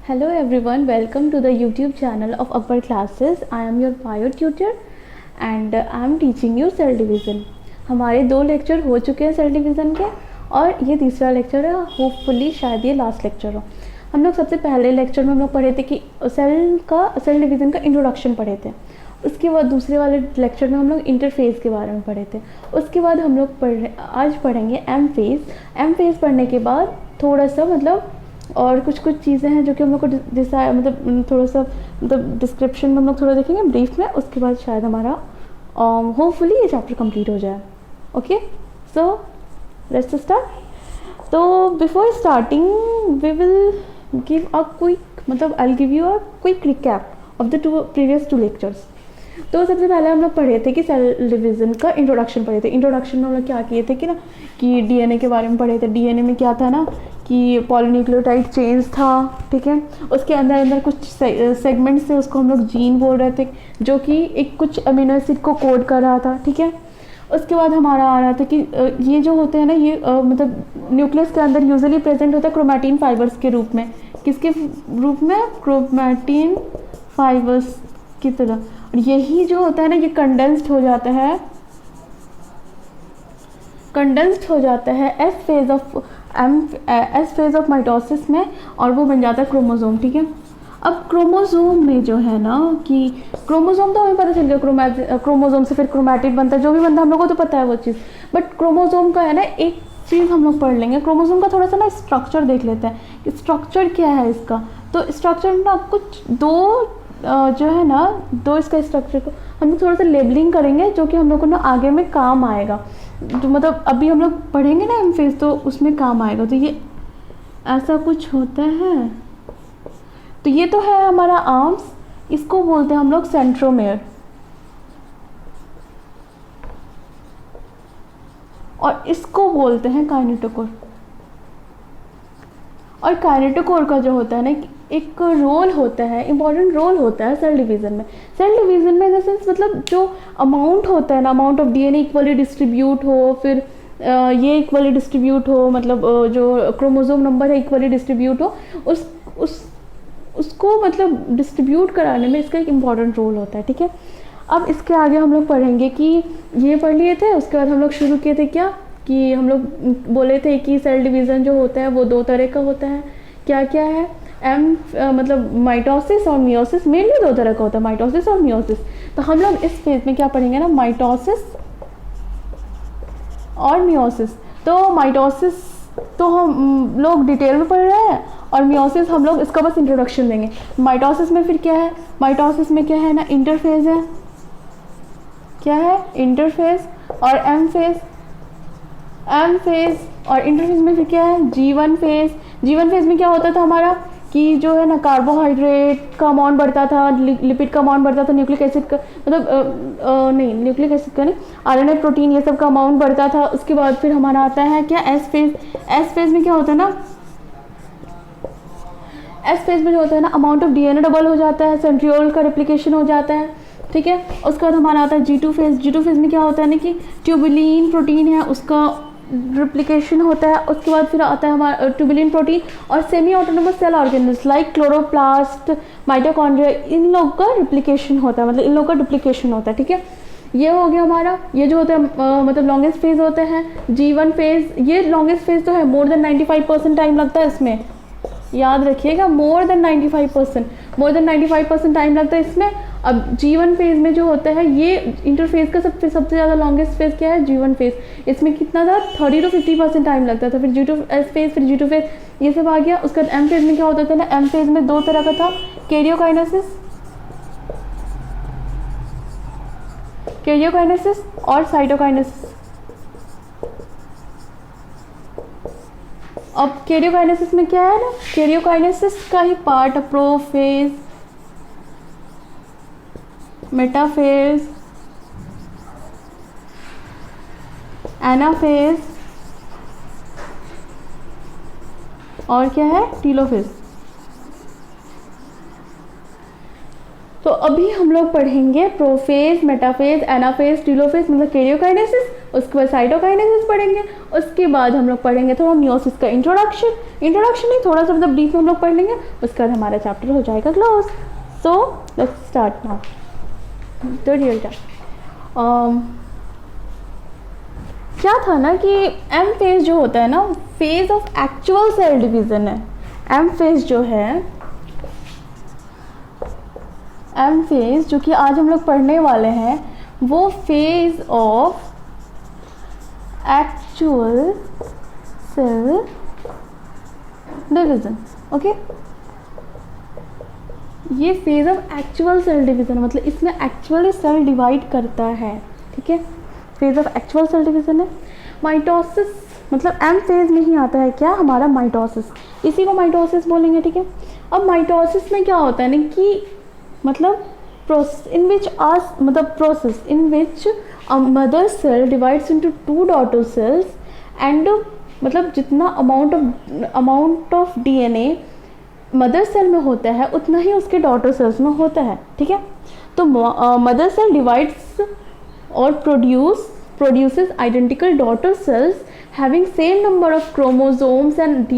Hello everyone, welcome to the YouTube channel of upper classes. I am your bio tutor and I am teaching you cell division. हमारे 2 lecture हो चुके हैं cell division के और ये तीसरा lecture है। होपफुली शायद ये लास्ट लेक्चर हो। हम लोग सबसे पहले लेक्चर में हम लोग पढ़े थे कि सेल डिवीज़न का इंट्रोडक्शन पढ़े थे। उसके बाद दूसरे वाले लेक्चर में हम लोग इंटरफेस के बारे में पढ़े थे। उसके बाद हम लोग आज पढ़ेंगे एम फेज़ पढ़ने के बाद थोड़ा सा और कुछ चीज़ें हैं जो कि हम लोग को थोड़ा सा डिस्क्रिप्शन में हम लोग थोड़ा देखेंगे ब्रीफ में। उसके बाद शायद हमारा होपफुली ये चैप्टर कंप्लीट हो जाए। Okay, so let's start. तो before starting we will give a quick I will give you a quick recap of the previous 2 lectures. तो सबसे पहले हम लोग पढ़े थे कि सेल डिवीज़न का इंट्रोडक्शन पढ़े थे। इंट्रोडक्शन में हम लोग क्या किए थे कि डीएनए के बारे में पढ़े थे। डीएनए में क्या था ना कि पॉलीन्यूक्लियोटाइड चेन्स था, ठीक है। उसके अंदर कुछ सेगमेंट्स थे, उसको हम लोग जीन बोल रहे थे, जो कि एक कुछ अमीनो एसिड को कोड कर रहा था, ठीक है। उसके बाद हमारा आ रहा था कि ये जो होते हैं ना ये न्यूक्लियस के अंदर यूजुअली प्रेजेंट होता है क्रोमैटिन फाइबर्स के रूप में। किसके रूप में? क्रोमैटिन फाइबर्स की तरह। और यही जो होता है ना ये कंडेंस्ड हो जाता है एस फेज ऑफ माइटोसिस में और वो बन जाता है क्रोमोसोम, ठीक है। अब क्रोमोसोम में जो है ना कि क्रोमोसोम तो हमें पता चल गया, क्रोमोसोम से फिर क्रोमैटिड बनता है, जो भी बनता है हम लोग को तो पता है वो चीज़। बट क्रोमोसोम का है ना एक चीज़ हम लोग पढ़ लेंगे। क्रोमोसोम का थोड़ा सा ना स्ट्रक्चर देख लेते हैं कि स्ट्रक्चर क्या है इसका। तो स्ट्रक्चर में ना कुछ दो इसका स्ट्रक्चर को हम लोग थोड़ा सा लेबलिंग करेंगे, जो कि हम लोग को ना आगे में काम आएगा। जो अभी हम लोग पढ़ेंगे ना एम फेज, तो उसमें काम आएगा। तो ये ऐसा कुछ होता है। तो ये तो है हमारा आर्म्स, इसको बोलते हैं हम लोग सेंट्रोमेयर। और इसको बोलते हैं काइनेटोकोर। और काइनेटोकोर का जो होता है ना एक रोल होता है, इम्पॉर्टेंट रोल होता है सेल डिवीज़न में। सेल डिवीज़न में इन द सेंस जो अमाउंट होता है ना, amount of DNA equally distribute हो, फिर ये इक्वली डिस्ट्रीब्यूट हो, जो क्रोमोसोम नंबर है इक्वली डिस्ट्रीब्यूट हो, उसको डिस्ट्रीब्यूट कराने में इसका एक इम्पॉर्टेंट रोल होता है, ठीक है। अब इसके आगे हम लोग पढ़ेंगे कि ये पढ़ लिए थे। उसके बाद हम लोग शुरू किए थे कि हम लोग बोले थे कि सेल डिवीज़न जो होता है वो 2 तरह का होता है। क्या क्या है? माइटोसिस और मियोसिस। मेनली 2 तरह का होता है, माइटोसिस और मियोसिस। तो हम लोग इस फेज में क्या पढ़ेंगे ना, माइटोसिस और मियोसिस। तो माइटोसिस तो हम लोग डिटेल में पढ़ रहे हैं और मियोसिस हम लोग इसका बस इंट्रोडक्शन देंगे। माइटोसिस में फिर क्या है? माइटोसिस में क्या है ना, इंटरफेज है। क्या है? इंटरफेज। और एम फेज और इंटरफेज में फिर क्या है? जी1 फेज में क्या होता था हमारा कि जो है ना कार्बोहाइड्रेट का अमाउंट बढ़ता था, लिपिड का अमाउंट बढ़ता था, न्यूक्लिक एसिड का न्यूक्लिक एसिड का नहीं, आरएनए प्रोटीन ये सब का अमाउंट बढ़ता था। उसके बाद फिर हमारा आता है क्या? एस फेज में क्या होता है ना, एस फेज में जो होता है ना अमाउंट ऑफ डीएनए डबल हो जाता है, सेंट्रियोल का रेप्लिकेशन हो जाता है, ठीक है। उसके बाद हमारा आता है जी2 फेज में क्या होता है ना कि ट्यूबुलिन प्रोटीन है उसका रिप्लिकेशन होता है। उसके बाद फिर आता है हमारा ट्यूबुलिन प्रोटीन और semi autonomous cell organelles like chloroplast, mitochondria, इन लोग का रिप्लिकेशन होता है, इन लोग का डुप्लीकेशन होता है, ठीक है। ये हो गया हमारा। ये जो होता है लॉन्गेस्ट फेज होते हैं जी1 फेज। ये लॉन्गेस्ट फेज तो है, मोर देन 95% टाइम लगता है इसमें, याद रखिएगा। मोर देन 95% टाइम लगता है इसमें। अब जी1 फेज में जो होता है ये इंटरफेज का सबसे ज़्यादा लॉन्गेस्ट फेज क्या है? G1 phase. इसमें कितना था? 30 to 50% टाइम लगता था। फिर जी2 फेज, फिर जी2 फेज, ये सब आ गया। उसके बाद एम फेज में क्या होता था ना, एम फेज में 2 तरह का था, कैरियोकाइनेसिस और साइटोकाइनेसिस। अब कैरियोकाइनेसिस में क्या है ना, कैरियोकाइनेसिस का ही पार्ट प्रोफेज, मेटाफेज, एनाफेज और क्या है? टीलोफेज। तो अभी हम लोग पढ़ेंगे प्रोफेज, मेटाफेज, एनाफेज, टेलोफेज मतलब कैरियोकाइनेसिस, उसके बाद साइटोकाइनेसिस पढ़ेंगे, उसके बाद हम लोग पढ़ेंगे थोड़ा मियोसिस का इंट्रोडक्शन नहीं, थोड़ा सा मतलब ब्रीफ में हम लोग पढ़ लेंगे, उसके बाद हमारा चैप्टर हो जाएगा close. So let's start now the real time. क्या था ना कि एम फेज जो होता है ना, phase of actual cell division है। एम फेज जो है, एम फेज जो कि आज हम लोग पढ़ने वाले हैं, वो phase of actual cell division. Okay, ये phase of actual cell division मतलब इसमें एक्चुअली सेल डिवाइड करता है। ठीक है, phase of actual cell division है। माइटोसिस मतलब एम फेज में ही आता है क्या हमारा माइटोसिस, इसी को माइटोसिस बोलेंगे। ठीक है, अब माइटोसिस में क्या होता है ना कि मतलब process in which mother cell divides into 2 daughter cells and मतलब जितना amount of DNA mother cell में होता है उतना ही उसके डॉटर सेल्स में होता है। ठीक है, तो मदर सेल डिवाइड्स और produces identical daughter cells having same number of chromosomes and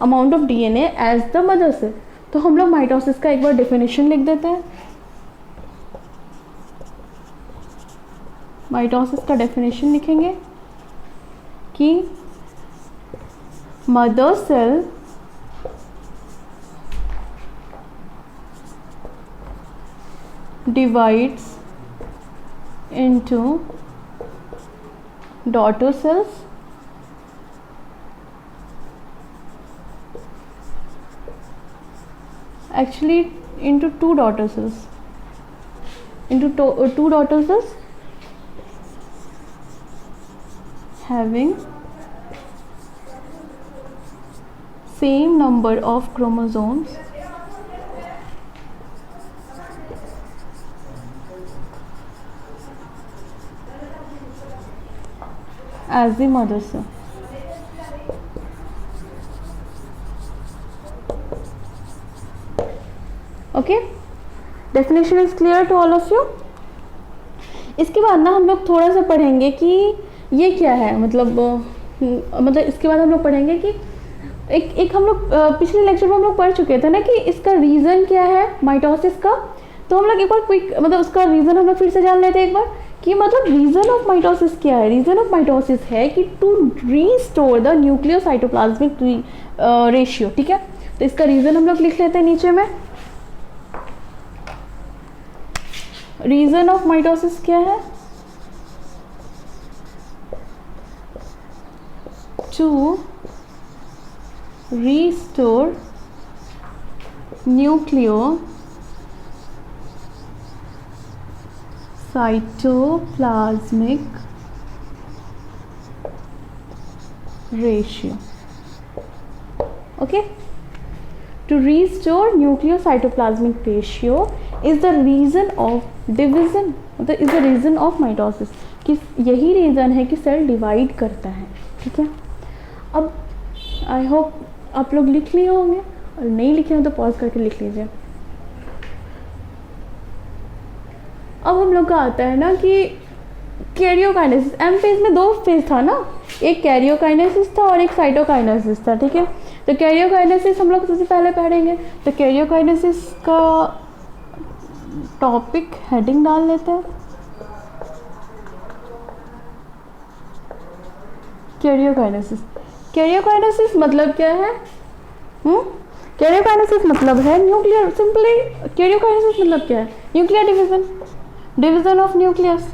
amount of DNA as the mother cell। तो हम लोग माइटोसिस का एक बार डेफिनेशन लिख देते हैं। माइटोसिस का डेफिनेशन लिखेंगे कि mother cell divides into daughter cells actually into 2 daughter cells two daughter cells having same number of chromosomes as the mother cell। Okay, definition is clear to all of you. इसके बाद ना हम लोग थोड़ा सा पढ़ेंगे कि ये क्या है, मतलब इसके बाद हम लोग पढ़ेंगे कि एक हम लोग पिछले लेक्चर में हम लोग पढ़ चुके थे ना कि इसका रीज़न क्या है माइटोसिस का। तो हम लोग एक बार क्विक मतलब उसका रीज़न हम लोग फिर से जान लेते हैं एक बार कि मतलब रीज़न ऑफ माइटोसिस क्या है। रीज़न ऑफ माइटोसिस है कि to restore the nucleocytoplasmic ratio. ठीक है, तो इसका रीज़न हम लोग लिख लेते हैं नीचे में। रीज़न ऑफ माइटोसिस क्या है? To restore nucleocytoplasmic ratio. Okay, to restore nucleocytoplasmic ratio is the reason of division, मतलब is the reason of mitosis, कि यही रीज़न है कि सेल डिवाइड करता है। ठीक है, अब आई होप आप लोग लिख लिए होंगे और नहीं लिखे हैं तो पॉज करके लिख लीजिए। अब हम लोग का आता है ना कि कैरियोकाइनेसिस। एम फेज में 2 फेज था ना, एक कैरियोकाइनेसिस था और एक साइटोकाइनेसिस था। ठीक है, तो कैरियोकाइनेसिस हम लोग सबसे पहले पढ़ेंगे। तो कैरियोकाइनेसिस का टॉपिक हेडिंग डाल लेते हैं, कैरियोकाइनेसिस। कैरियोकाइनेसिस मतलब क्या है? कैरियोकाइनेसिस मतलब है न्यूक्लियर, सिंपली कैरियोकाइनेसिस मतलब क्या है? Nuclear division of nucleus.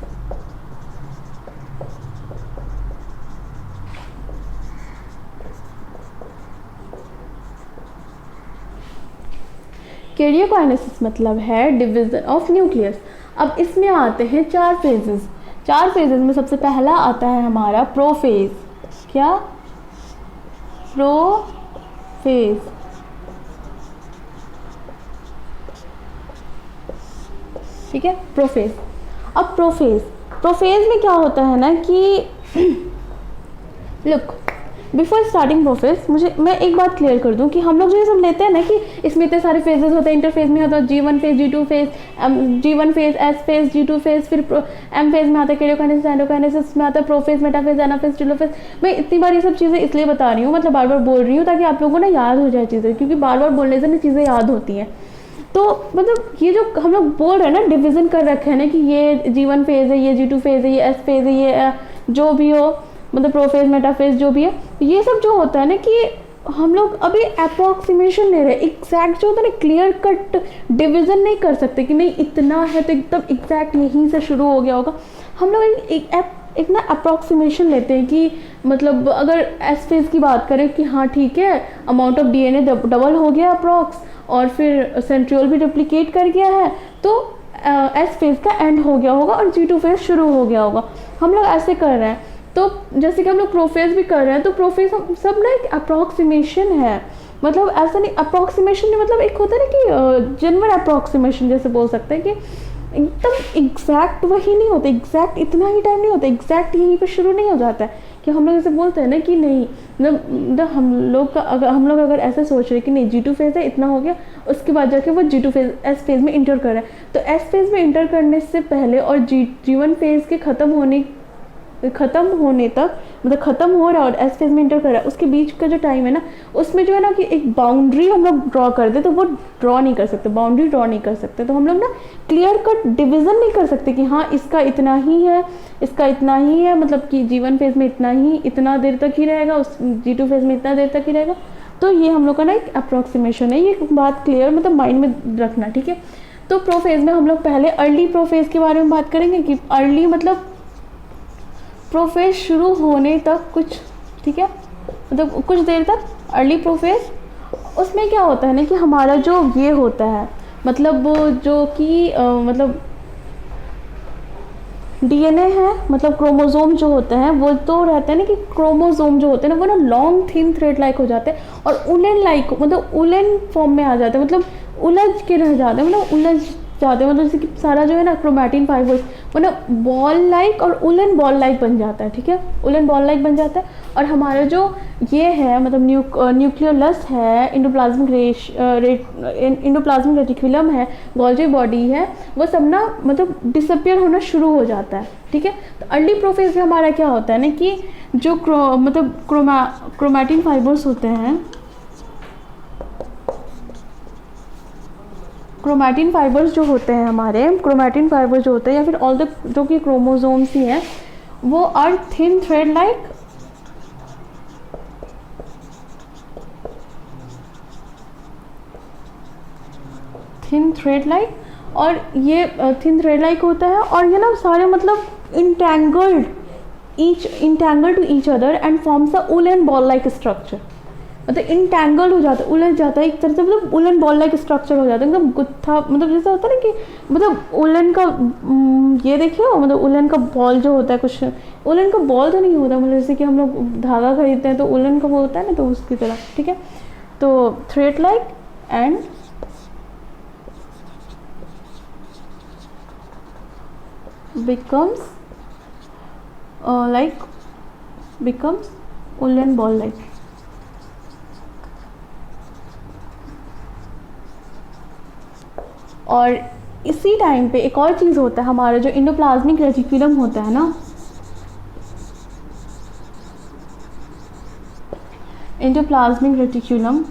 Karyokinesis मतलब है डिवीजन ऑफ न्यूक्लियस। अब इसमें आते हैं 4 फेजेस। 4 फेजेस में सबसे पहला आता है हमारा प्रोफेज। क्या? प्रोफेज। ठीक है, प्रोफेज। अब प्रोफेज में क्या होता है ना कि लुक, बिफोर स्टार्टिंग प्रोफेज मैं एक बात क्लियर कर दूं कि हम लोग जो ये सब लेते हैं ना कि इसमें इतने सारे फेजेस होते हैं, इंटरफेज में होता है G1 phase, G2 phase, G1 phase, S phase, G2 phase, फिर M फेज में आता है केरियोकाइनेसिस, एंडोकाइनेसिस में आता है प्रोफेज, मेटाफेज, एनाफेज, टेलोफेज। मैं इतनी बार ये सब चीज़ें इसलिए बता रही हूँ, मतलब बार बार बोल रही हूँ ताकि आप लोगों को ना याद हो जाए चीज़ें, क्योंकि बार बार बोलने से ना चीज़ें याद होती हैं। तो मतलब ये जो हम लोग बोल रहे हैं ना, डिवीज़न कर रखे हैं ना कि ये G1 फेज है, ये G2 फेज है, ये S फेज है, ये जो भी हो, मतलब प्रोफेज, मेटाफेज जो भी है, ये सब जो होता है ना कि हम लोग अभी अप्रॉक्सीमेशन ले रहे हैं। एग्जैक्ट जो होता है ना, क्लियर कट डिवीज़न नहीं कर सकते कि नहीं इतना है तो एकदम एग्जैक्ट यहीं से शुरू हो गया होगा। हम लोग एक ना अप्रॉक्सीमेशन लेते हैं कि मतलब अगर एस फेज की बात करें कि हाँ ठीक है, अमाउंट ऑफ DNA डबल हो गया अप्रॉक्स, और फिर सेंट्रियोल भी डुप्लीकेट कर गया है, तो एस फेज का एंड हो गया होगा और G2 फेज शुरू हो गया होगा। हम लोग ऐसे कर रहे हैं। तो जैसे कि हम लोग प्रोफेज भी कर रहे हैं, तो प्रोफेज सब ना एक अप्रॉक्सीमेशन है। मतलब ऐसा नहीं, अप्रॉक्सीमेशन नहीं, मतलब एक होता है ना कि जनरल अप्रॉक्सीमेशन जैसे बोल सकते हैं कि एकदम एग्जैक्ट वही नहीं होता, एग्जैक्ट इतना ही टाइम नहीं होता, एग्जैक्ट यहीं पे शुरू नहीं हो जाता है कि हम लोग ऐसे बोलते हैं ना कि नहीं, मतलब हम लोग अगर ऐसे सोच रहे हैं कि नहीं G2 फेज है, इतना हो गया, उसके बाद जाके वो G2 फेज एस फेज में इंटर कर रहा है, तो एस फेज में इंटर करने से पहले और G1 फेज के ख़त्म होने तक, मतलब ख़त्म हो रहा है और एस फेज में इंटर कर रहा है, उसके बीच का जो टाइम है ना, उसमें जो है ना कि एक बाउंड्री हम लोग ड्रॉ कर दे, तो वो ड्रॉ नहीं कर सकते, बाउंड्री ड्रॉ नहीं कर सकते। तो हम लोग ना क्लियर कट डिवीज़न नहीं कर सकते कि हाँ इसका इतना ही है, इसका इतना ही है, मतलब कि G1 फेज में इतना ही, इतना देर तक ही रहेगा, उस G2 फेज में इतना देर तक ही रहेगा। तो ये हम लोग का ना एक अप्रॉक्सीमेशन है, ये बात क्लियर मतलब माइंड में रखना, ठीक है। तो प्रोफेज में हम लोग पहले अर्ली प्रोफेज के बारे में बात करेंगे कि अर्ली मतलब प्रोफेज शुरू होने तक कुछ, ठीक है, मतलब कुछ देर तक अर्ली प्रोफेज। उसमें क्या होता है ना कि हमारा जो ये होता है, मतलब जो कि मतलब DNA है, मतलब क्रोमोसोम जो होते हैं वो तो रहता है ना कि क्रोमोसोम जो होते हैं ना वो ना लॉन्ग थिन थ्रेड लाइक हो जाते हैं और उलन लाइक, मतलब उलन फॉर्म में आ जाते हैं, मतलब उलझ के रह जाते हैं, मतलब उलझ जाते हैं, मतलब जैसे कि सारा जो है ना क्रोमैटिन फाइबर्स मतलब बॉल लाइक और उलन बॉल लाइक बन जाता है, ठीक है, उलन बॉल लाइक बन जाता है। और हमारा जो ये है मतलब न्यूक्लियोलस है, इंडोप्लाज्मिक रेटिकुलम है, गोल्जी बॉडी है, वो सब ना मतलब डिसअपियर होना शुरू हो जाता है, ठीक है। तो अर्ली प्रोफेज में हमारा क्या होता है ना कि जो मतलब क्रोमैटिन फाइबर्स होते हैं, क्रोमैटिन फाइबर्स जो होते हैं हमारे, क्रोमैटिन फाइबर्स जो होते हैं या फिर ऑल द जो कि क्रोमोसोम्स ही हैं, वो are thin thread like, thin thread like, और ये थिन थ्रेड लाइक होता है और ये ना सारे मतलब entangled to each other and forms a woollen ball like structure, मतलब इंटैंगल हो जाता है, उलझ जाता है एक तरह से, मतलब उलन बॉल लाइक स्ट्रक्चर हो जाता है, एकदम गुत्था, मतलब जैसा होता है ना कि मतलब उलन का ये देखिए हो, मतलब उलन का बॉल जो होता है, कुछ उलन का बॉल तो नहीं होता, मतलब जैसे कि हम लोग धागा खरीदते हैं तो उलन का वो होता है ना, तो उसकी तरह, ठीक है। तो thread like and becomes woollen ball like. और इसी टाइम पे एक और चीज़ होता है, हमारा जो इंडोप्लाज्मिक रेटिकुलम होता है ना, endoplasmic reticulum,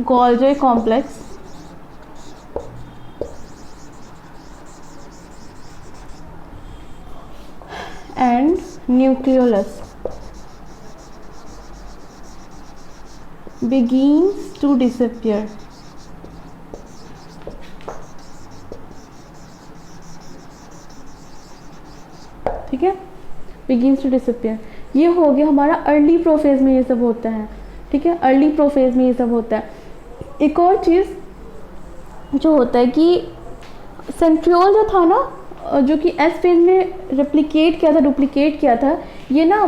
Golgi complex and nucleolus begins to disappear, ठीक है, begins to disappear। ये हो गया हमारा अर्ली प्रोफेज में ये सब होता है, ठीक है, अर्ली प्रोफेज में ये सब होता है। एक और चीज़ जो होता है कि सेंट्रियोल जो था ना, जो कि एस फेज में डुप्लीकेट किया था, ये ना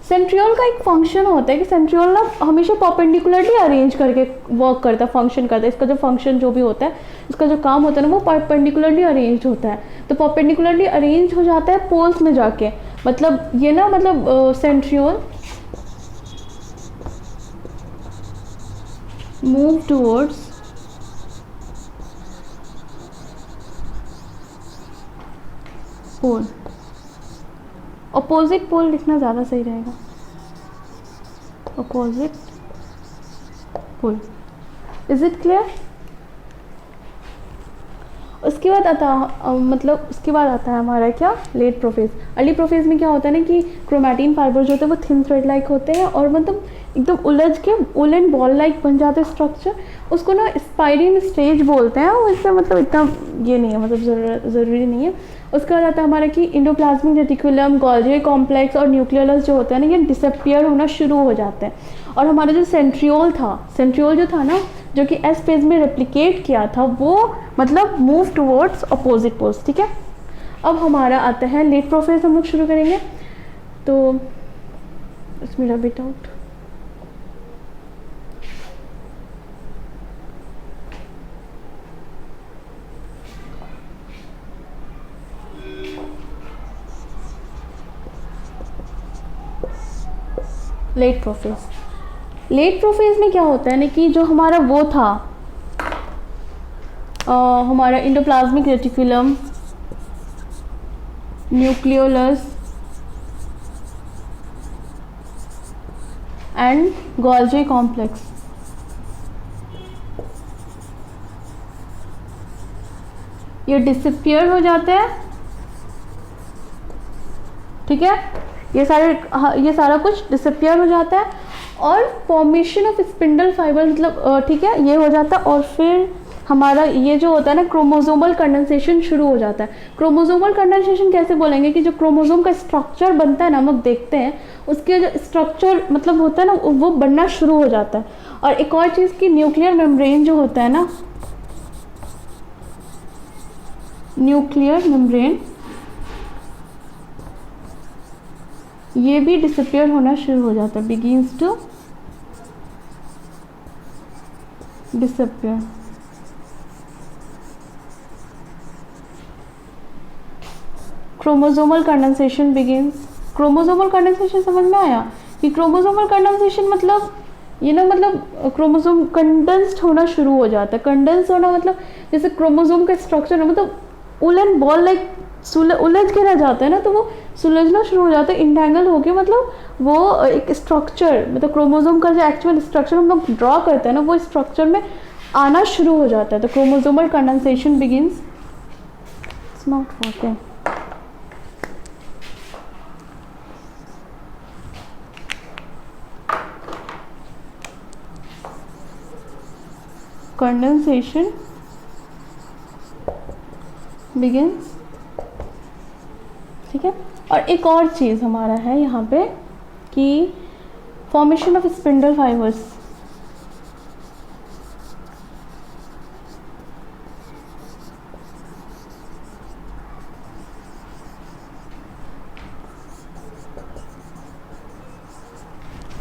सेंट्रियोल का एक फंक्शन होता है कि सेंट्रियोल ना हमेशा परपेंडिकुलरली अरेंज करके वर्क करता है, फंक्शन करता है, इसका जो फंक्शन जो भी होता है, इसका जो काम होता है ना वो परपेंडिकुलरली अरेंज होता है। तो परपेंडिकुलरली अरेंज हो जाता है पोल्स में जाके, मतलब ये ना मतलब centriole move towards pole, opposite pole लिखना ज़्यादा सही रहेगा, opposite pole. Is it clear? उसके बाद उसके बाद आता है हमारा क्या, लेट प्रोफेज। अर्ली प्रोफेज में क्या होता है ना कि क्रोमैटिन फाइबर जो होते हैं वो थिन थ्रेड लाइक होते हैं और मतलब एकदम उलझ के वुलन बॉल लाइक बन जाते हैं स्ट्रक्चर। उसको ना स्पाइरिन स्टेज बोलते हैं, और इससे मतलब इतना ये नहीं है, मतलब ज़रूरी नहीं है। उसके बाद आता है हमारा कि इंडोप्लाज्मिक रेटिकुलम, गोल्गी कॉम्प्लेक्स और न्यूक्लियस जो होते हैं ना, ये डिसअपियर होना शुरू हो जाते हैं। और हमारा जो सेंट्रियोल जो था ना, जो कि एस फेज में रेप्लिकेट किया था, वो मतलब मूव टुवर्ड्स अपोजिट पोल्स। ठीक है, अब हमारा आता है लेट प्रोफेज, हम लोग शुरू करेंगे। तो इसमें rub it out. Late prophase में क्या होता है ना कि जो हमारा वो था हमारा endoplasmic reticulum, nucleolus and Golgi complex, ये डिसअपियर हो जाते हैं। ठीक है, ये सारा कुछ डिसअपियर हो जाता है और फॉर्मेशन ऑफ स्पिंडल फाइबर मतलब ठीक है ये हो जाता है। और फिर हमारा ये जो होता है ना क्रोमोसोमल कंडेंसेशन शुरू हो जाता है। क्रोमोसोमल कंडेंसेशन कैसे बोलेंगे कि जो क्रोमोसोम का स्ट्रक्चर बनता है ना, हम लोग देखते हैं उसके जो स्ट्रक्चर मतलब होता है ना वो बनना शुरू हो जाता है। और एक और चीज़ की न्यूक्लियर मेम्ब्रेन जो होता है ना, न्यूक्लियर मेम्ब्रेन ये भी डिसअपियर होना शुरू हो जाता है, begins to disappear. Chromosomal condensation begins. Chromosomal condensation समझ में आया कि क्रोमोसोमल कंडेंसेशन मतलब ये ना मतलब क्रोमोसोम कंडेंस्ड होना शुरू हो जाता है। कंडेंस होना मतलब जैसे क्रोमोसोम का स्ट्रक्चर मतलब वुलन बॉल लाइक उलझ के रह जाता है ना, तो वो सुलझना शुरू हो जाता है, इंटेंगल होके मतलब वो एक स्ट्रक्चर मतलब क्रोमोसोम का जो एक्चुअल स्ट्रक्चर हम लोग ड्रॉ करते हैं ना वो स्ट्रक्चर में आना शुरू हो जाता है। तो chromosomal condensation begins. It's not working. Condensation begins. ठीक है, और एक और चीज़ हमारा है यहाँ पे कि फॉर्मेशन ऑफ स्पिंडल फाइबर्स।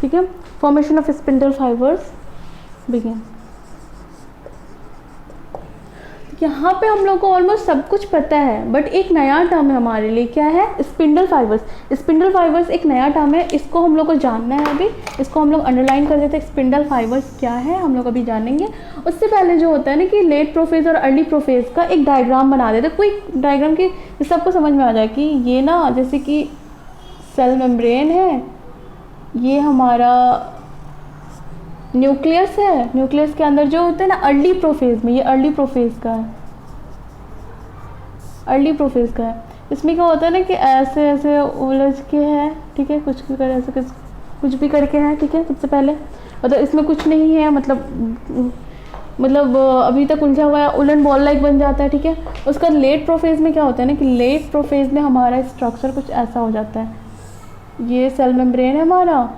ठीक है, formation of spindle fibres begin. यहाँ पे हम लोग को ऑलमोस्ट सब कुछ पता है, बट एक नया टर्म है हमारे लिए, क्या है? Spindle fibres. स्पिंडल फाइबर्स एक नया टर्म है, इसको हम लोग को जानना है। अभी इसको हम लोग अंडरलाइन कर देते हैं। स्पिंडल फाइबर्स क्या है हम लोग अभी जानेंगे। उससे पहले जो होता है ना कि लेट प्रोफेज और अर्ली प्रोफेज का एक डायग्राम बना देते हैं, कोई डायग्राम की जिससे आपको समझ में आ जाए कि ये ना जैसे कि सेल मेम्ब्रेन है, ये हमारा न्यूक्लियस है, न्यूक्लियस के अंदर जो होते हैं ना अर्ली प्रोफेज में, ये अर्ली प्रोफेज का है, अर्ली प्रोफेज का है। इसमें क्या होता है ना कि ऐसे ऐसे उलझ के है, ठीक है, कुछ भी कर ऐसे कुछ भी करके है, ठीक है। सबसे पहले मतलब इसमें कुछ नहीं है, मतलब अभी तक उलझा हुआ है, उलन बॉल लाइक बन जाता है, ठीक है। उसका लेट प्रोफेज में क्या होता है ना कि लेट प्रोफेज में हमारा स्ट्रक्चर कुछ ऐसा हो जाता है। ये सेल मेम्ब्रेन है हमारा,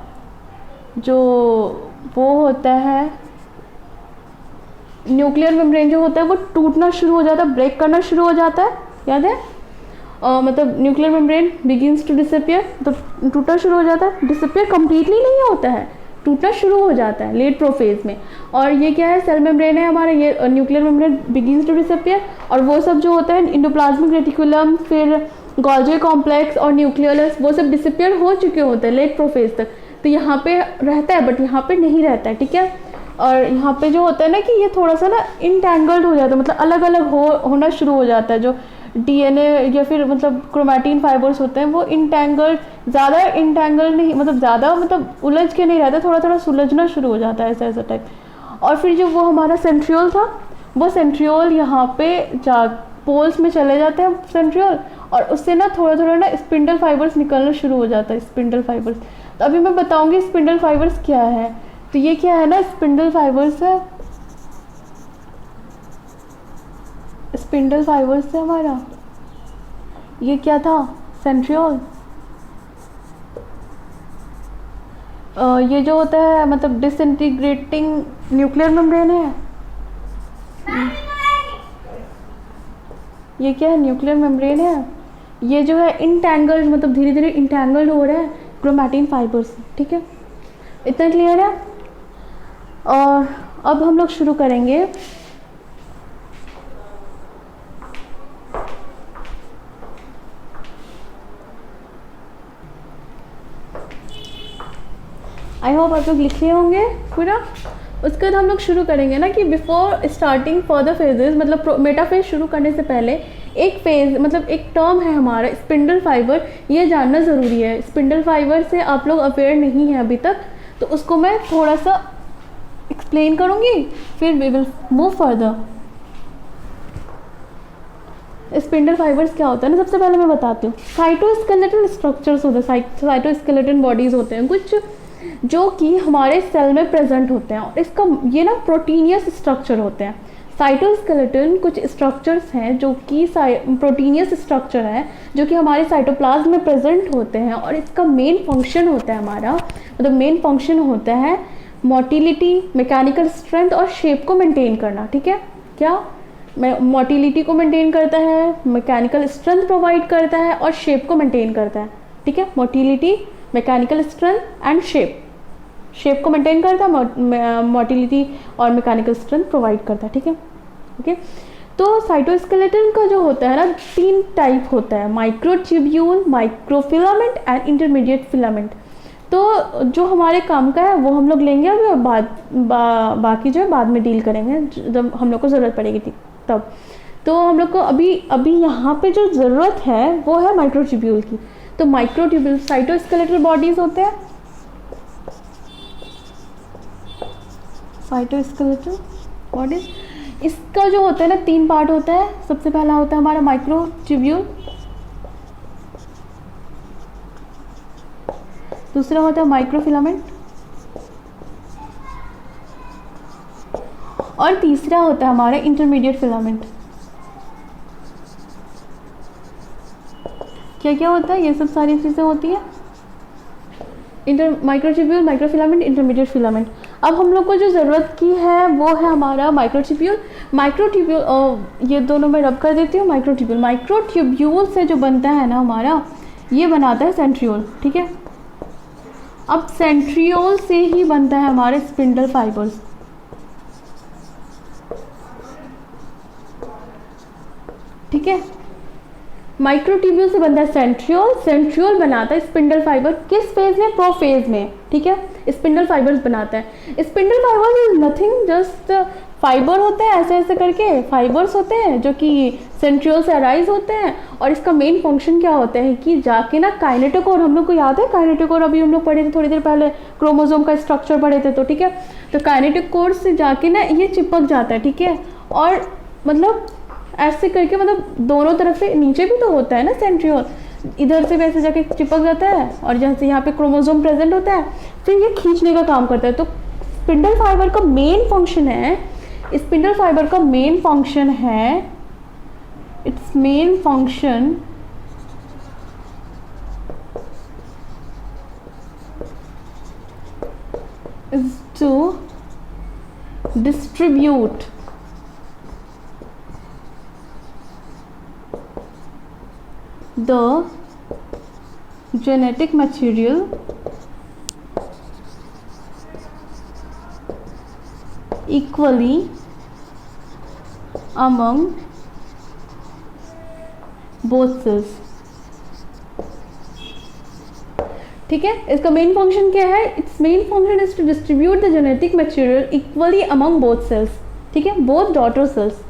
जो वो होता है न्यूक्लियर मेम्ब्रेन जो होता है वो टूटना शुरू हो जाता है, ब्रेक करना शुरू हो जाता है, याद है? मतलब nuclear membrane begins to disappear, तो टूटना शुरू हो जाता है। डिसअपियर कंप्लीटली नहीं होता है, टूटना शुरू हो जाता है लेट प्रोफेज में। और ये क्या है? सेल मेम्ब्रेन है हमारा, ये nuclear membrane begins to disappear. और वो सब जो होता है इंडोप्लाज्मिक रेटिकुलम, फिर गोल्जी कॉम्प्लेक्स और न्यूक्लियस वो सब डिसअपियर हो चुके होते हैं लेट प्रोफेज तक, तो यहाँ पे रहता है बट यहाँ पे नहीं रहता है, ठीक है। और यहाँ पे जो होता है ना कि ये थोड़ा सा ना इंटेंगल्ड हो जाता है, मतलब अलग अलग होना शुरू हो जाता है। जो डीएनए या फिर मतलब क्रोमैटिन फाइबर्स होते हैं वो इंटेंगल्ड, ज़्यादा इंटेंगल्ड नहीं, मतलब ज़्यादा मतलब उलझ के नहीं रहता, थोड़ा थोड़ा सुलझना शुरू हो जाता है ऐसा ऐसा टाइप। और फिर जो वो हमारा सेंट्रियोल था, वो सेंट्रियोल यहाँ पे जा पोल्स में चले जाते हैं सेंट्रियोल, और उससे ना थोड़ा थोड़ा ना स्पिंडल फाइबर्स निकलना शुरू हो जाता है, स्पिंडल फाइबर्स। तो अभी मैं बताऊंगी स्पिंडल फाइबर्स क्या है। तो ये क्या है ना, स्पिंडल फाइबर्स है, स्पिंडल फाइबर्स है हमारा। ये क्या था, सेंट्रियोल। ये जो होता है मतलब डिसइंटीग्रेटिंग न्यूक्लियर मेम्ब्रेन है। ये क्या है, न्यूक्लियर मेम्ब्रेन है। ये जो है इंटैंगल्ड, मतलब धीरे धीरे इंटैंगल्ड हो रहा है क्रोमैटिन फाइबर्स, ठीक है। इतना क्लियर है। और अब हम लोग शुरू करेंगे आई होप आप लोग लिख लिए होंगे पूरा। उसके बाद हम लोग शुरू करेंगे ना कि बिफोर स्टार्टिंग फर्दर फेजेस, मतलब मेटाफेज शुरू करने से पहले एक फेज मतलब एक टर्म है हमारा स्पिंडल फाइबर, ये जानना ज़रूरी है। स्पिंडल फाइबर से आप लोग अवेयर नहीं हैं अभी तक, तो उसको मैं थोड़ा सा एक्सप्लेन करूँगी, फिर we will move further. Spindle fibres क्या होता है ना, सबसे पहले मैं बताती हूँ। साइटोस्केलेटल स्ट्रक्चर्स होते हैं, साइटोस्केलेटन बॉडीज़ होते हैं कुछ जो कि हमारे सेल में प्रेजेंट होते हैं, और इसका ये ना प्रोटीनियस स्ट्रक्चर होते हैं। साइटोस्केलेटन कुछ स्ट्रक्चर्स हैं जो कि प्रोटीनियस स्ट्रक्चर है, जो कि हमारे साइटोप्लाज्म में प्रेजेंट होते हैं, और इसका मेन फंक्शन होता है हमारा, मतलब मेन फंक्शन होता है मोटिलिटी, मैकेनिकल स्ट्रेंथ और शेप को मेंटेन करना, ठीक है। क्या मोटिलिटी को मेंटेन करता है, मैकेनिकल स्ट्रेंथ प्रोवाइड करता है और शेप को मेंटेन करता है, ठीक है। Motility, mechanical strength and shape को मेंटेन करता है, मोटिलिटी और मैकेनिकल स्ट्रेंथ प्रोवाइड करता है, ठीक है। ओके, तो साइटोस्केलेटन का जो होता है ना 3 टाइप होता है, microtubule, microfilament and intermediate filament. तो जो हमारे काम का है वो हम लोग लेंगे अभी, और बाकी जो है बाद में डील करेंगे जब हम लोग को ज़रूरत पड़ेगी तब। तो हम लोग को अभी यहाँ पे जो ज़रूरत है वो है माइक्रोट्यूब्यूल की। तो माइक्रोट्यूब्यूल साइटोस्केलेटल बॉडीज होते हैं, साइटोस्केलेटल बॉडीज। इसका जो होता है ना 3 पार्ट होता है। सबसे पहला होता है हमारा माइक्रोट्यूब्यूल, दूसरा होता है माइक्रोफिलामेंट, और तीसरा होता है हमारा इंटरमीडिएट फिलामेंट। क्या क्या होता है, ये सब सारी चीज़ें होती है, माइक्रोट्यूब्यूल, माइक्रोफिलामेंट, इंटरमीडिएट फिलामेंट। अब हम लोग को जो ज़रूरत की है वो है हमारा माइक्रोट्यूब्यूल। ये दोनों मैं रब कर देती हूँ। माइक्रोट्यूब्यूल से जो बनता है ना हमारा, ये बनाता है सेंट्रियोल, ठीक है। अब सेंट्रियोल से ही बनता है हमारे स्पिंडल फाइबर्स, ठीक है। माइक्रोट्यूब्यूल से बनता है सेंट्रियोल, सेंट्रियोल बनाता है स्पिंडल फाइबर। किस फेज में, प्रोफेज में, ठीक है। स्पिंडल फाइबर्स बनाता है। Spindle fibres is nothing, just fibre होते हैं ऐसे ऐसे करके, फाइबर्स होते हैं जो कि सेंट्रियोल से अराइज होते हैं। और इसका मेन फंक्शन क्या होता है कि जाके ना काइनेटोकोर, हम लोग को याद है काइनेटोकोर, अभी हम लोग पढ़े थे थोड़ी देर पहले, क्रोमोसोम का स्ट्रक्चर पढ़े थे, तो ठीक है। तो काइनेटोकोर से जाके ना ये चिपक जाता है, ठीक है। और मतलब ऐसे करके, मतलब दोनों तरफ से, नीचे भी तो होता है ना सेंट्रियोल, इधर से वैसे जाके चिपक जाता है, और जहाँ से यहाँ पे क्रोमोसोम प्रेजेंट होता है, फिर ये खींचने का काम करता है। तो स्पिंडल फाइबर का मेन फंक्शन है, स्पिंडल फाइबर का मेन फंक्शन है, its main function is to distribute the genetic material equally among both cells, ठीक है, इसका मेन फंक्शन क्या है? Its main function is to distribute the genetic material equally among both cells, ठीक है, both daughter cells.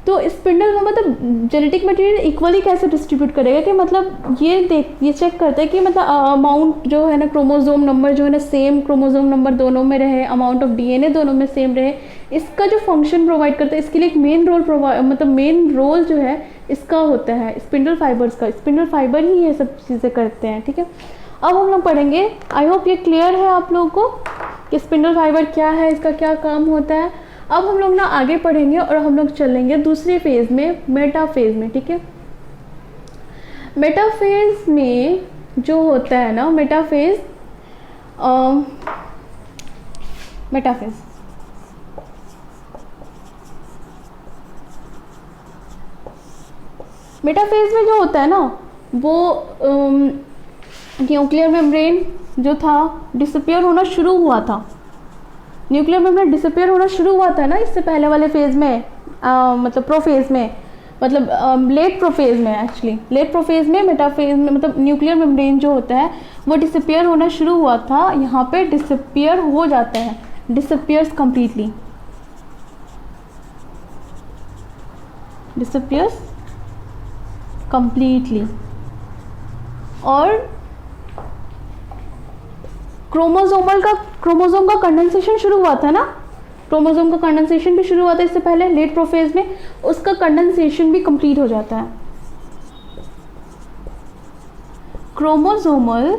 तो spindle में मतलब जेनेटिक मटेरियल इक्वली कैसे डिस्ट्रीब्यूट करेगा कि मतलब ये चेक करता है कि मतलब अमाउंट जो है ना, क्रोमोसोम नंबर जो है ना सेम क्रोमोसोम नंबर दोनों में रहे, अमाउंट ऑफ डीएनए दोनों में सेम रहे। इसका जो फंक्शन प्रोवाइड करता है, इसके लिए एक मेन रोल मतलब मेन रोल जो है इसका होता है स्पिंडल फाइबर्स का। स्पिंडल फाइबर ही ये सब चीज़ें करते हैं, ठीक है। अब हम लोग पढ़ेंगे, आई होप ये क्लियर है आप लोगों को कि स्पिंडल फाइबर क्या है, इसका क्या काम होता है। अब हम लोग ना आगे पढ़ेंगे और हम लोग चलेंगे दूसरे फेज में, मेटाफेज में, ठीक है। मेटाफेज में जो होता है ना, मेटाफेज में जो होता है ना, वो न्यूक्लियर मेम्ब्रेन जो था डिसअपियर होना शुरू हुआ था। न्यूक्लियर मेम्ब्रेन डिसअपियर होना शुरू हुआ था ना इससे पहले वाले फेज में, मतलब प्रोफेज में, मतलब लेट प्रोफेज में, एक्चुअली लेट प्रोफेज में, मेटाफेज में मतलब न्यूक्लियर मेम्ब्रेन जो होता है वो डिसअपियर होना शुरू हुआ था। यहाँ पे डिसअपियर हो जाता है, डिसअपियर्स कंप्लीटली, डिसअपियर्स कंप्लीटली। और क्रोमोसोम का कंडेंसेशन शुरू हुआ था ना, क्रोमोसोम का कंडेंसेशन भी शुरू हुआ था इससे पहले लेट प्रोफेज में, उसका कंडेंसेशन भी कंप्लीट हो जाता है। Chromosomal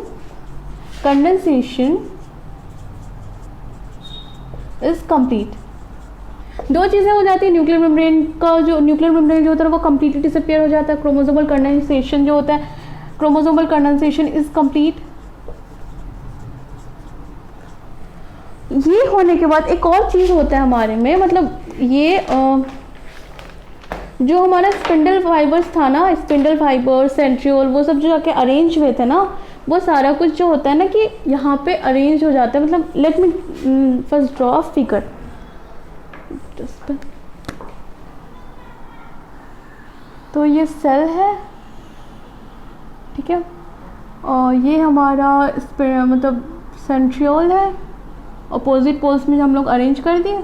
condensation is complete. दो चीज़ें हो जाती है, न्यूक्लियर मेम्ब्रेन जो होता है वो कंप्लीटली डिसअपियर हो जाता है। क्रोमोसोमल कंडेंसेशन जो होता है, क्रोमोसोमल कंडेंसेशन इज कंप्लीट। ये होने के बाद एक और चीज़ होता है हमारे में, मतलब ये जो हमारा स्पिंडल फाइबर्स था ना, स्पिंडल फाइबर, सेंट्रियोल, वो सब जो जाके अरेंज हुए थे ना, वो सारा कुछ जो होता है ना कि यहाँ पे अरेंज हो जाता है। मतलब let me first draw figure, तो ये सेल है, ठीक है, और ये हमारा मतलब सेंट्रियोल है, अपोजिट पोल्स में हम लोग अरेंज कर दिए।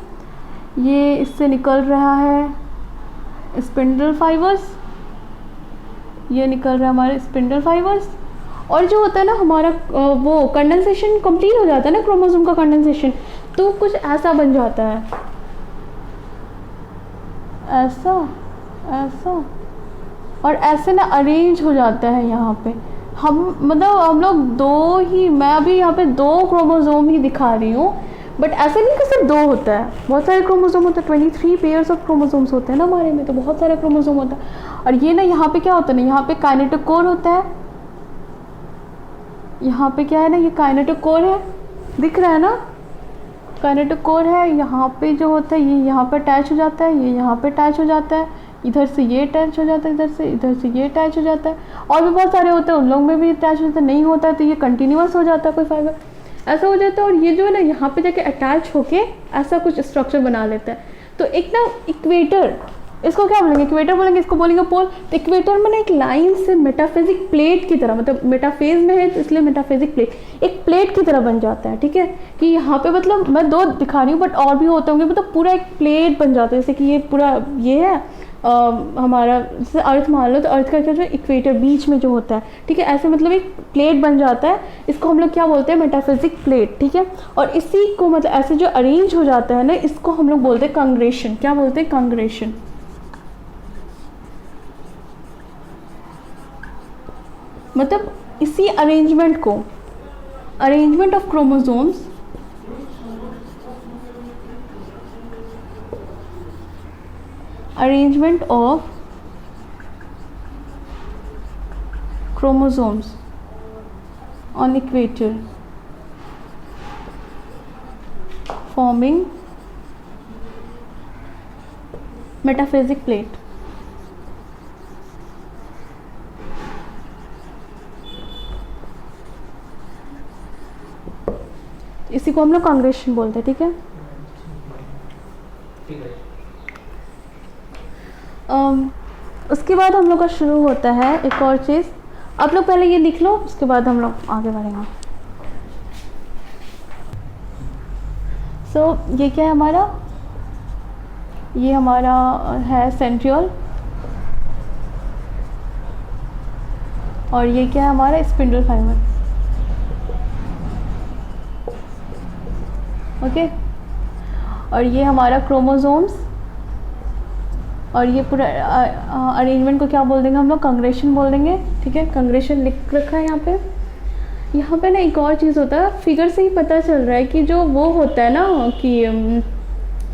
ये इससे निकल रहा है स्पिंडल फाइबर्स, ये निकल रहा है हमारे स्पिंडल फाइबर्स। और जो होता है ना हमारा वो कंडेंसेशन कंप्लीट हो जाता है ना, क्रोमोसोम का कंडेंसेशन, तो कुछ ऐसा बन जाता है, ऐसा और ऐसे ना अरेंज हो जाता है यहाँ पे। हम लोग मैं अभी यहाँ पे 2 क्रोमोसोम ही दिखा रही हूँ, बट ऐसा नहीं कि सिर्फ 2 होता है, बहुत सारे क्रोमोसोम होते हैं। 23 पेयर्स ऑफ क्रोमोसोम्स होते हैं ना हमारे में, तो बहुत सारे क्रोमोसोम होता है। और ये ना यहाँ पे क्या होता है ना, यहाँ पे काइनेटोकोर होता है, यहाँ पे क्या है ना, ये काइनेटोकोर है, दिख रहा है ना, काइनेटोकोर है। यहाँ पे जो होता है ये यहाँ पे अटैच हो जाता है, ये यहाँ पे अटैच हो जाता है, इधर से ये अटैच हो जाता है, इधर से ये अटैच हो जाता है। और भी बहुत सारे होते हैं, उन लोग में भी अटैच होता है, नहीं होता है तो ये कंटिन्यूअस हो जाता है, कोई फाइबर ऐसा हो जाता है। और ये जो है ना यहाँ पे जाके अटैच होके ऐसा कुछ स्ट्रक्चर बना लेता है। तो एक ना इक्वेटर, इसको क्या बोलेंगे, इक्वेटर बोलेंगे, इसको बोलेंगे पोल। तो इक्वेटर में ना एक लाइन से मेटाफेजिक प्लेट की तरह, मतलब मेटाफेज में है तो इसलिए मेटाफेजिक प्लेट, एक प्लेट की तरह बन जाता है, ठीक है। कि यहाँ पे मतलब मैं 2 दिखा रही हूँ, बट और भी होते होंगे, मतलब पूरा एक प्लेट बन जाता है। जैसे कि ये पूरा ये है हमारा, जैसे अर्थ मान लो, तो अर्थ का क्या जो इक्वेटर बीच में जो होता है, ठीक है, ऐसे मतलब एक प्लेट बन जाता है। इसको हम लोग क्या बोलते हैं, मेटाफिजिक प्लेट, ठीक है। और इसी को मतलब ऐसे जो अरेंज हो जाता है ना, इसको हम लोग बोलते हैं कांग्रेशन। क्या बोलते हैं, कांग्रेशन। मतलब इसी अरेंजमेंट को, arrangement of chromosomes, arrangement of chromosomes on equator forming metaphasic plate। इसी को हम लोग कांग्रेशन बोलते हैं, ठीक है। उसके बाद हम लोग का शुरू होता है एक और चीज़, आप लोग पहले ये लिख लो, उसके बाद हम लोग आगे बढ़ेंगे। ये क्या है हमारा, ये हमारा है सेंट्रियोल, और ये क्या है हमारा स्पिंडल फाइबर। ओके, और ये हमारा क्रोमोसोम्स, और ये पूरा अरेंजमेंट को क्या बोल देंगे हम लोग, कंग्रेशन बोल देंगे। ठीक है, कंग्रेशन लिख रखा है यहाँ पे। यहाँ पे ना एक और चीज़ होता है, फिगर से ही पता चल रहा है कि जो वो होता है ना कि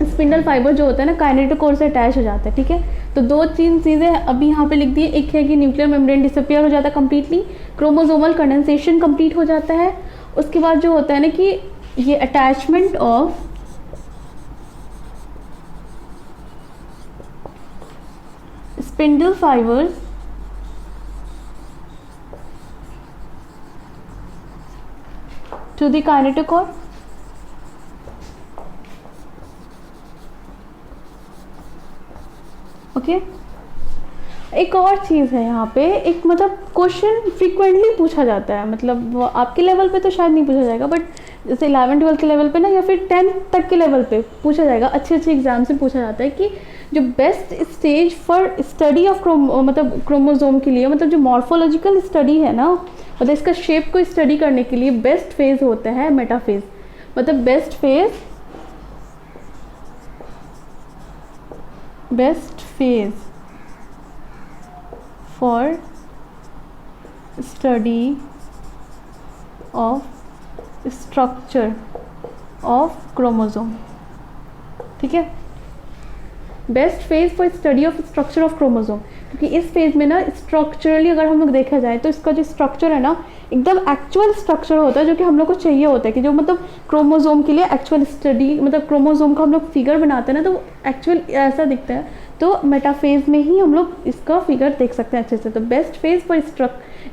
स्पिंडल फाइबर जो होता है ना काइनेटोकोर से अटैच हो जाता है। ठीक है, तो दो तीन चीज़ें अभी यहाँ पे लिख दी है। एक है कि न्यूक्लियर मेम्ब्रेन डिसअपियर हो जाता है कम्प्लीटली, क्रोमोसोमल कंडेंसेशन कंप्लीट हो जाता है। उसके बाद जो होता है ना कि ये attachment of spindle fibres to the kinetochore. Okay, एक और चीज़ है यहाँ पे, एक मतलब क्वेश्चन फ्रीक्वेंटली पूछा जाता है, मतलब वो आपके लेवल पे तो शायद नहीं पूछा जाएगा, बट जैसे 11-12 के लेवल पे ना, या फिर 10th तक के लेवल पे पूछा जाएगा, अच्छे अच्छे एग्जाम से पूछा जाता है कि जो best stage for study of मतलब क्रोमोसोम के लिए, मतलब जो मॉर्फोलॉजिकल स्टडी है ना, मतलब इसका शेप को स्टडी करने के लिए बेस्ट फेज होता है मेटाफेज। मतलब best phase for study of structure of chromosome. ठीक है, best phase for study of structure of chromosome, क्योंकि इस फेज में ना स्ट्रक्चरली अगर हम लोग देखा जाए तो इसका जो स्ट्रक्चर है ना एकदम एक्चुअल स्ट्रक्चर होता है, जो कि हम लोग को चाहिए होता है कि जो मतलब क्रोमोसोम के लिए एक्चुअल स्टडी, मतलब क्रोमोसोम का हम लोग फिगर बनाते हैं ना तो एक्चुअल ऐसा दिखता है। तो मेटाफेज में ही हम लोग इसका फिगर देख सकते हैं अच्छे से। तो best phase for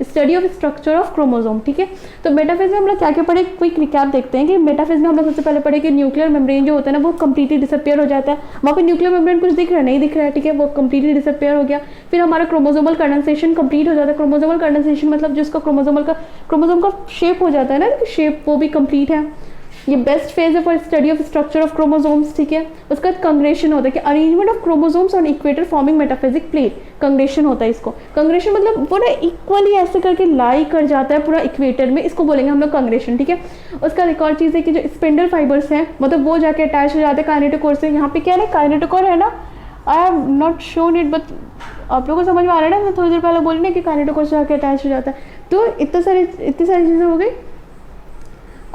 study of structure of chromosome. ठीक है, तो मेटाफेज में हम लोग क्या क्या पढ़े, क्विक रिकैप देखते हैं कि मेटाफेज में हम लोग सबसे पहले पढ़े कि न्यूक्लियर मेम्ब्रेन जो होता है ना वो कंप्लीटली डिसअपियर हो जाता है। वहाँ पे न्यूक्लियर मेम्ब्रेन कुछ दिख रहा है, नहीं दिख रहा है। ठीक है, वो कंप्लीटली डिसअपियर हो गया। फिर हमारा क्रोमोसोमल कंडेंसेशन कंप्लीट हो जाता है। क्रोमोसोमल कंडेंसेशन मतलब जिसका क्रोमोसोम का शेप हो जाता है ना, शेप वो भी कंप्लीट है। ये बेस्ट फेज है for study of structure of chromosomes. ठीक है, उसका बाद कंग्रेशन होता है कि arrangement of chromosomes on equator forming metaphasic plate. Congression होता है इसको। कंग्रेशन मतलब वो ना इक्वली ऐसे करके लाई कर जाता है पूरा इक्वेटर में, इसको बोलेंगे हम लोग कंग्रेशन। ठीक है, उसका एक और चीज़ है कि जो स्पिंडल फाइबर्स हैं मतलब वो जाके अटैच हो जाते हैं काइनेटोकोर से। यहाँ पे क्या है, काइनेटोकोर है ना, I have not shown it, but आप लोगों को समझ में आ रहा है ना, मैं थोड़ी देर पहले बोली ना कि काइनेटोकोर से जाके अटैच हो जाता है। तो इतनी सारी चीज़ें हो गई।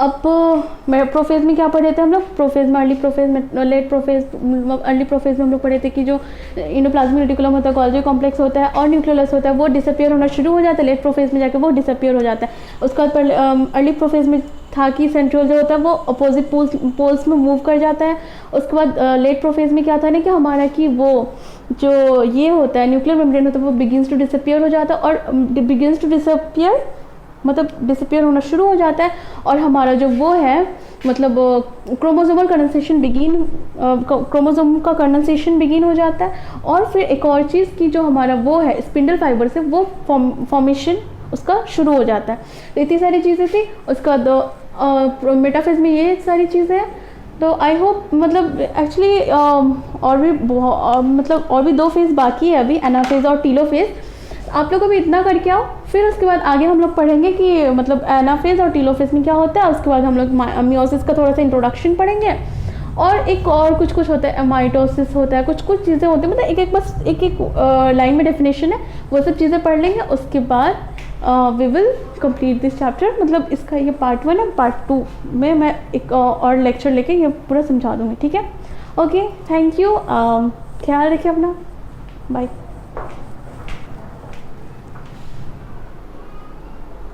अब प्रोफेज में क्या पढ़े थे हम लोग, प्रोफेज में अर्ली प्रोफेज में लेट प्रोफेज, अर्ली प्रोफेज में हम लोग पढ़े थे कि जो इंडोप्लाज्मिक रेटिकुलम होता है, गोल्गी कॉम्प्लेक्स होता है और न्यूक्लियस होता है, वो डिसअपियर होना शुरू हो जाता है। लेट प्रोफेज में जाके वो डिसअपियर हो जाता है। उसके बाद अर्ली प्रोफेज में था कि सेंट्रियोल जो होता है वो अपोजिट पोल्स में मूव कर जाता है। उसके बाद लेट प्रोफेज में क्या था ना कि हमारा कि वो जो ये होता है न्यूक्लियर मेम्ब्रेन होता है वो बिगिंस टू डिसअपियर हो जाता है, और बिगिंस टू डिसअपियर मतलब डिसअपियर होना शुरू हो जाता है। और हमारा जो वो है मतलब क्रोमोसोमल कंडेंसेशन क्रोमोसोम का कंडेंसेशन बिगिन हो जाता है। और फिर एक और चीज़ की जो हमारा वो है स्पिंडल फाइबर से वो फॉर्मेशन उसका शुरू हो जाता है। तो इतनी सारी चीज़ें थी। उसका दो मेटाफेज में ये सारी चीज़ें हैं। तो आई होप मतलब एक्चुअली और भी 2 फेज़ बाकी है अभी, एनाफेज और टीलोफेज। आप लोग अभी इतना करके आओ, फिर उसके बाद आगे हम लोग पढ़ेंगे कि मतलब एनाफेज और टीलोफेज में क्या होता है। उसके बाद हम लोग मियोसिस का थोड़ा सा इंट्रोडक्शन पढ़ेंगे, और एक और कुछ होता है, माइटोसिस होता है, कुछ चीज़ें होती हैं, मतलब बस एक लाइन में डेफिनेशन है, वो सब चीज़ें पढ़ लेंगे। उसके बाद we will complete this chapter. मतलब इसका ये पार्ट 1 है, पार्ट 2 में मैं एक और लेक्चर लेके ये पूरा समझा दूँगी। ठीक है, ओके, थैंक यू, ख्याल रखिए अपना, बाय।